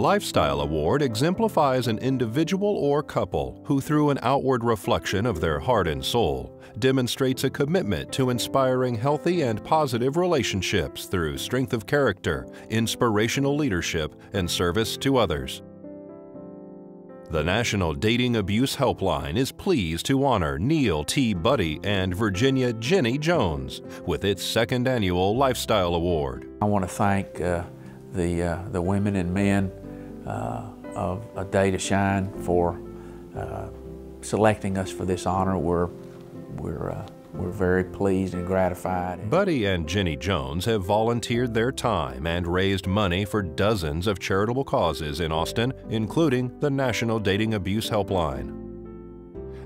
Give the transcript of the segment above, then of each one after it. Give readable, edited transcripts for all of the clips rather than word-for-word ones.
lifestyle award exemplifies an individual or couple who, through an outward reflection of their heart and soul, demonstrates a commitment to inspiring healthy and positive relationships through strength of character, inspirational leadership, and service to others. The National Dating Abuse Helpline is pleased to honor Neil T. Buddy and Virginia Ginny Jones with its second annual Lifestyle Award. I want to thank the women and men of A Day to Shine for selecting us for this honor. We're very pleased and gratified. Buddy and Ginny Jones have volunteered their time and raised money for dozens of charitable causes in Austin, including the National Dating Abuse Helpline.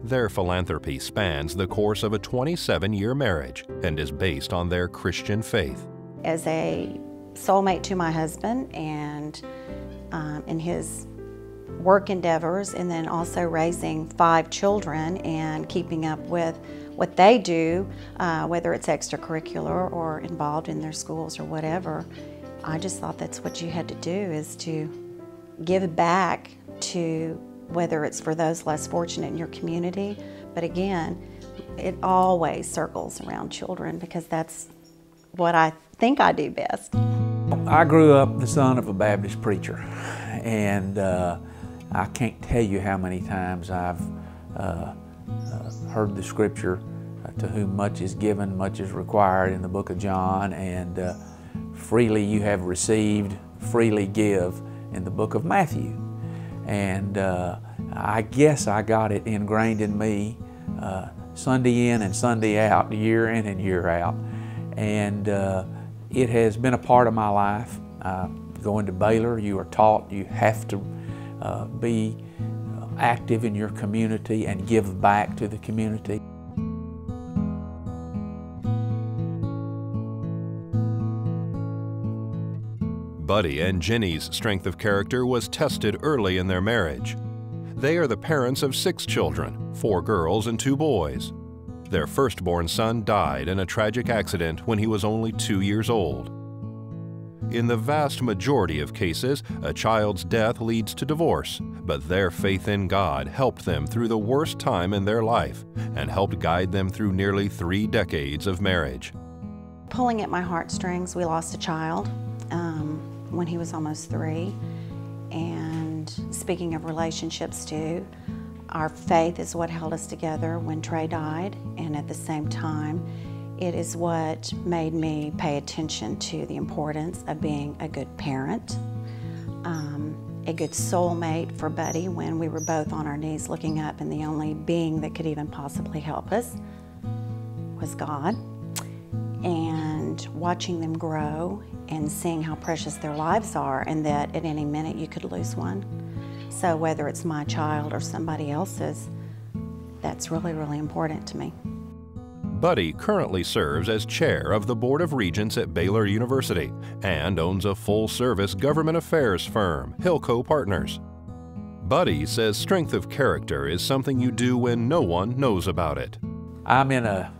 Their philanthropy spans the course of a 27-year marriage and is based on their Christian faith. As a soulmate to my husband and in his work endeavors, and then also raising 5 children and keeping up with what they do, whether it's extracurricular or involved in their schools or whatever, I just thought that's what you had to do, is to give back to, whether it's for those less fortunate in your community, but again, it always circles around children because that's what I think I do best. I grew up the son of a Baptist preacher, and I can't tell you how many times I've heard the scripture, to whom much is given, much is required, in the book of John, and freely you have received, freely give, in the book of Matthew. And I guess I got it ingrained in me Sunday in and Sunday out, year in and year out. And it has been a part of my life. Going to Baylor, you are taught you have to be active in your community and give back to the community. Buddy and Ginny's strength of character was tested early in their marriage. They are the parents of 6 children, 4 girls and 2 boys. Their firstborn son died in a tragic accident when he was only 2 years old. In the vast majority of cases, a child's death leads to divorce, but their faith in God helped them through the worst time in their life and helped guide them through nearly 3 decades of marriage. Pulling at my heartstrings, we lost a child when he was almost 3. And speaking of relationships too, our faith is what held us together when Trey died, and at the same time, it is what made me pay attention to the importance of being a good parent, a good soulmate for Buddy when we were both on our knees looking up, and the only being that could even possibly help us was God. And watching them grow and seeing how precious their lives are, and that at any minute you could lose one. So whether it's my child or somebody else's, that's really, really important to me. Buddy currently serves as chair of the Board of Regents at Baylor University and owns a full-service government affairs firm, Hilco Partners. Buddy says strength of character is something you do when no one knows about it. I'm in a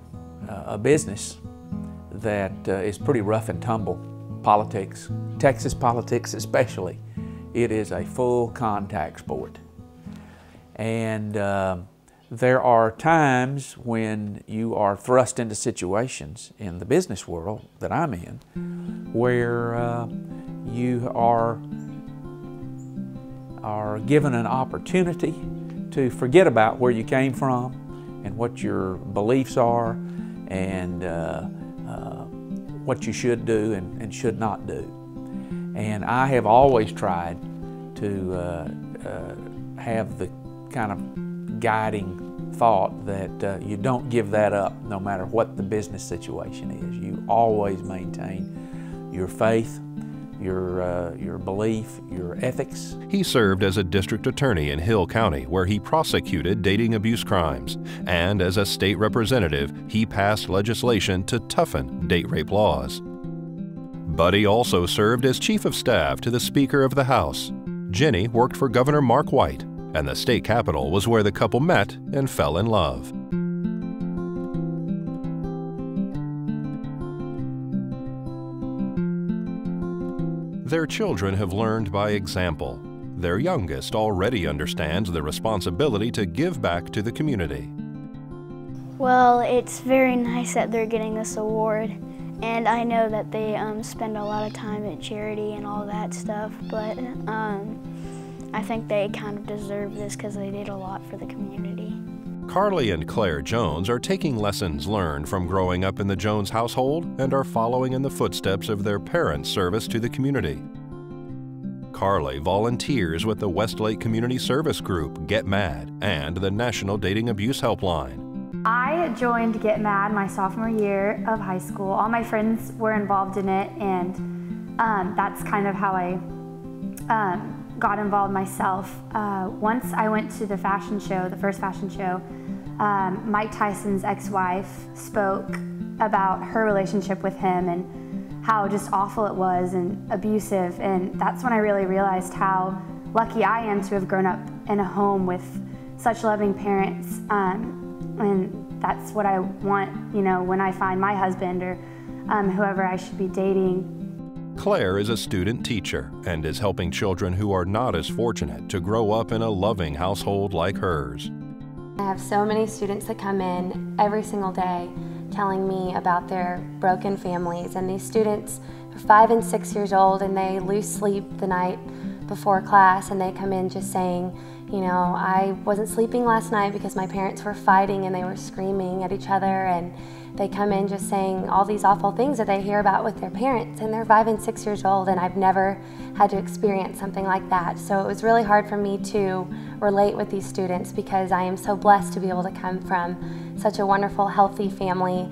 business that is pretty rough and tumble. Politics, Texas politics especially. It is a full contact sport. And there are times when you are thrust into situations in the business world that I'm in where you are given an opportunity to forget about where you came from and what your beliefs are and what you should do and should not do. And I have always tried to have the kind of guiding thought that you don't give that up no matter what the business situation is. You always maintain your faith, your belief, your ethics. He served as a district attorney in Hill County, where he prosecuted dating abuse crimes, and as a state representative, he passed legislation to toughen date rape laws. Buddy also served as chief of staff to the Speaker of the House. Ginny worked for Governor Mark White, and the state capitol was where the couple met and fell in love. Their children have learned by example. Their youngest already understands the responsibility to give back to the community. Well, it's very nice that they're getting this award, and I know that they spend a lot of time at charity and all that stuff, but I think they kind of deserve this because they did a lot for the community. Carly and Claire Jones are taking lessons learned from growing up in the Jones household and are following in the footsteps of their parents' service to the community. Carly volunteers with the Westlake Community Service Group, Get Mad, and the National Dating Abuse Helpline. I joined Get Mad my sophomore year of high school. All my friends were involved in it, and that's kind of how I got involved myself. Once I went to the fashion show, the first fashion show, Mike Tyson's ex-wife spoke about her relationship with him and how just awful it was and abusive, and that's when I really realized how lucky I am to have grown up in a home with such loving parents, and that's what I want, you know, when I find my husband or whoever I should be dating. Claire is a student teacher and is helping children who are not as fortunate to grow up in a loving household like hers. I have so many students that come in every single day telling me about their broken families, and these students are 5 and 6 years old and they lose sleep the night before class, and they come in just saying, you know, I wasn't sleeping last night because my parents were fighting and they were screaming at each other, and they come in just saying all these awful things that they hear about with their parents, and they're 5 and 6 years old, and I've never had to experience something like that. So it was really hard for me to relate with these students because I am so blessed to be able to come from such a wonderful, healthy family.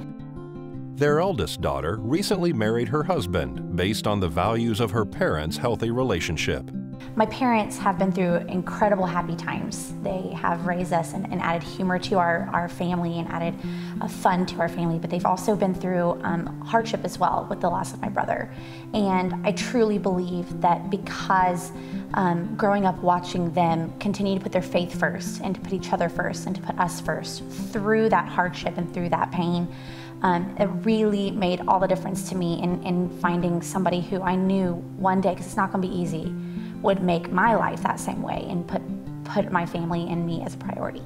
Their eldest daughter recently married her husband based on the values of her parents' healthy relationship. My parents have been through incredible happy times. They have raised us and added humor to our family and added fun to our family, but they've also been through hardship as well with the loss of my brother. And I truly believe that because growing up watching them continue to put their faith first and to put each other first and to put us first through that hardship and through that pain, it really made all the difference to me in finding somebody who I knew one day, because it's not going to be easy, would make my life that same way and put my family and me as a priority.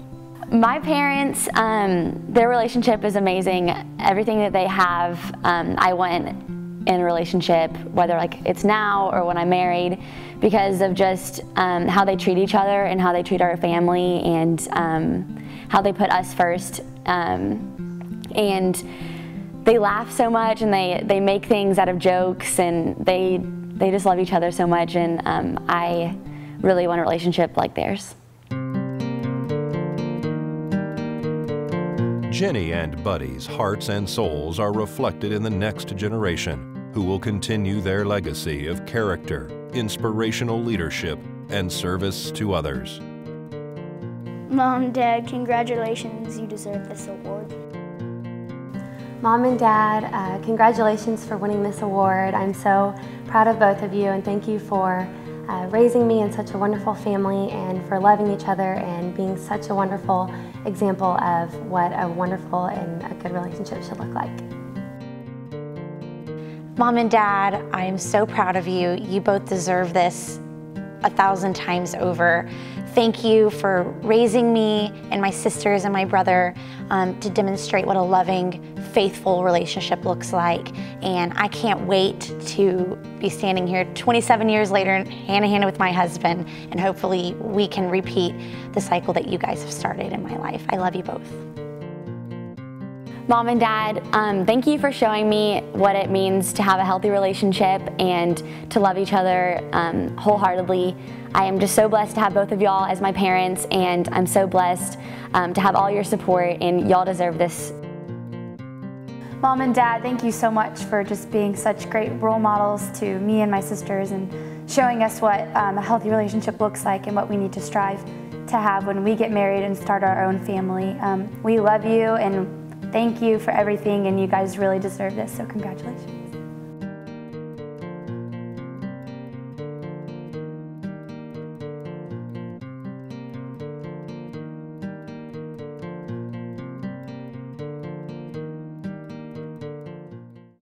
My parents, their relationship is amazing. Everything that they have, I want in a relationship, whether like it's now or when I'm married, because of just how they treat each other and how they treat our family and how they put us first. And they laugh so much, and they make things out of jokes, and they just love each other so much, and I really want a relationship like theirs. Ginny and Buddy's hearts and souls are reflected in the next generation, who will continue their legacy of character, inspirational leadership, and service to others. Mom, Dad, congratulations, you deserve this award. Mom and Dad, congratulations for winning this award. I'm so proud of both of you, and thank you for raising me in such a wonderful family and for loving each other and being such a wonderful example of what a wonderful and a good relationship should look like. Mom and Dad, I am so proud of you. You both deserve this 1,000 times over. Thank you for raising me and my sisters and my brother to demonstrate what a loving, faithful relationship looks like. And I can't wait to be standing here 27 years later, hand in hand with my husband, and hopefully we can repeat the cycle that you guys have started in my life. I love you both. Mom and Dad, thank you for showing me what it means to have a healthy relationship and to love each other wholeheartedly. I am just so blessed to have both of y'all as my parents, and I'm so blessed to have all your support, and y'all deserve this. Mom and Dad, thank you so much for just being such great role models to me and my sisters and showing us what a healthy relationship looks like and what we need to strive to have when we get married and start our own family. We love you and thank you for everything, and you guys really deserve this, so congratulations.